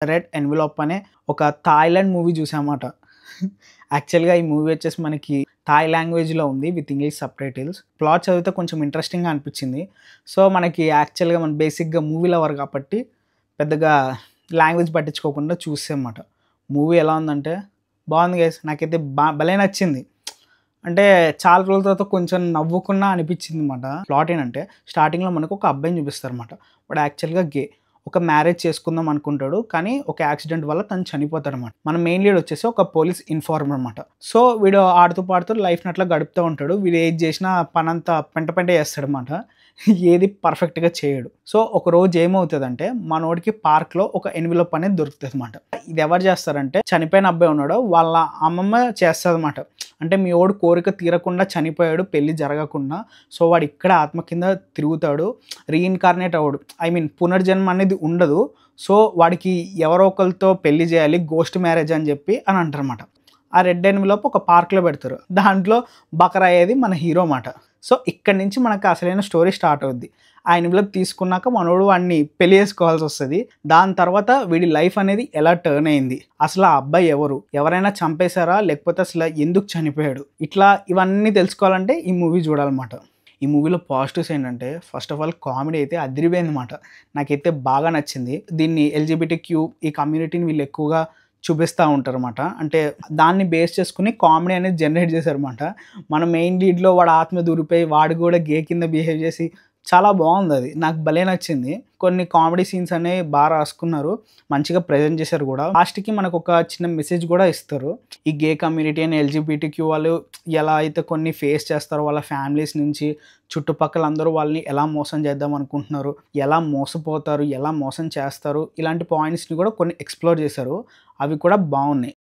Red envelope అనే ఒక Thailand movie చూసామాట. యాక్చువల్‌గా ఈ మూవీ వచ్చేసి మనకి థాయ్ లాంగ్వేజ్‌లో ఉంది విత్ ఇంగ్లీష్ సబ్‌టైటిల్స్. ప్లాట్ చదివితే కొంచెం ఇంట్రెస్టింగ్‌గా అనిపించింది. సో, మనకి యాక్చువల్‌గా మనం బేసిక్‌గా మూవీ లవర్ కాబట్టి పెద్దగా లాంగ్వేజ్ పట్టించుకోకుండా చూసామాట. మూవీ ఎలా ఉందంటే బాగుంది గైస్. నాకైతే భలే నచ్చింది. అంటే చాలా రోజుల తర్వాత కొంచెం నవ్వుకున్నా అనిపించిందన్నమాట. ప్లాట్ ఏంటంటే స్టార్టింగ్‌లో మనకు ఒక అబ్బాయిని చూపిస్తారన్నమాట. వాడు యాక్చువల్‌గా గే. ఒక మ్యారేజ్ చేసుకుందాం అనుకుంటాడు. కానీ ఒక యాక్సిడెంట్ వల్ల తను చనిపోతాడన్నమాట. మన మెయిన్ లీడ్ వచ్చేసి ఒక పోలీస్ ఇన్ఫార్మర్ అన్నమాట. సో, వీడు ఆడుతూ పాడుతూ లైఫ్‌ని అట్లా గడుపుతూ ఉంటాడు. వీడు ఏది చేసినా పనంతా పెంట పెంట చేస్తాడన్నమాట. ఏది పర్ఫెక్ట్‌గా చేయడు. సో, ఒకరోజు ఏమవుతదంటే మనోడికి పార్క్‌లో ఒక ఎన్వలప్ అనేది దొరుకుతదన్నమాట. ఇది ఎవరు చేస్తారంటే చనిపోయిన అబ్బాయి ఉన్నాడు. వాళ్ళ అమ్మమ్మ చేస్తదన్నమాట. అంటే మీ వోడు కోరిక తీరకుండా చనిపోయాడు పెళ్లి జరగకుండా. సో, వాడు ఇక్కడే ఆత్మ కింద తిరుగుతాడు. రీఇన్‌కార్నేట్ అవ్వడు. ఐ మీన్ పునర్జన్మ అనేది ఉండదు. సో, వాడికి ఎవరో ఒకళ్ళతో పెళ్లి చేయాలి. గోస్ట్ మ్యారేజ్ అని చెప్పి అని అంటారన్నమాట. ఆ రెడ్ ఎన్వలప్ ఒక పార్క్‌లో పెడతారు. దాంట్లో బకరా అయ్యేది మన హీరో మాట. సో, ఇక్కడి నుంచి మనకు అసలైన స్టోరీ స్టార్ట్ అవుద్ది. ఆ ఎన్వలప్ తీసుకున్నాక మనోడు వాడిని పెళ్లి చేసుకోవాల్సొస్తది. దాని తర్వాత వీడి లైఫ్ అనేది ఎలా టర్న్ అయింది. అసలు ఆ అబ్బాయి ఎవరు? ఎవరైనా చంపేశారా? లేకపోతే అసలు ఎందుకు చనిపోయాడు? ఇట్లా ఇవన్నీ తెలుసుకోవాలంటే ఈ మూవీ చూడాలన్నమాట. ఈ మూవీలో పాజిటివ్స్ ఏంటంటే ఫస్ట్ ఆఫ్ ఆల్ కామెడీ అయితే అదిరిపోయిందన్నమాట. నాకైతే బాగా నచ్చింది. దీన్ని ఎల్‌జీబీటీక్యూ ఈ కమ్యూనిటీని వీళ్ళు ఎక్కువగా చూపిస్తా ఉంటారన్నమాట. అంటే దాన్ని బేస్ చేసుకొని కామెడీ అనేది జనరేట్ చేశారన్నమాట. మన మెయిన్ లీడ్‌లో వాడు ఆత్మ దూరిపోయి వాడు కూడా గే కింద బిహేవ్ చేసి చాలా బాగుందది. నాకు భలే నచ్చింది. కొన్ని కామెడీ సీన్స్ అనేవి రాసుకున్నారు. మంచిగా ప్రెజెంట్ చేశారు గూడా. లాస్ట్‌కి మనకొక చిన్న మెసేజ్ గూడా ఇస్తారు. ఈ గే కమ్యూనిటీ అని ఎల్‌జీబీటీక్యూ వాళ్ళు ఎలా అయితే కొన్ని ఫేస్ చేస్తారో వాళ్ళ ఫ్యామిలీస్ నుంచి చుట్టుపక్కల అందరూ వాళ్ళని ఎలా మోసం చేద్దాం అనుకుంటున్నారు, ఎలా మోసపోతారు, ఎలా మోసం చేస్తారు, ఇలాంటి పాయింట్స్‌ని కూడా కొన్ని ఎక్స్‌ప్లోర్ చేశారు. అవి కూడా బాగున్నాయి.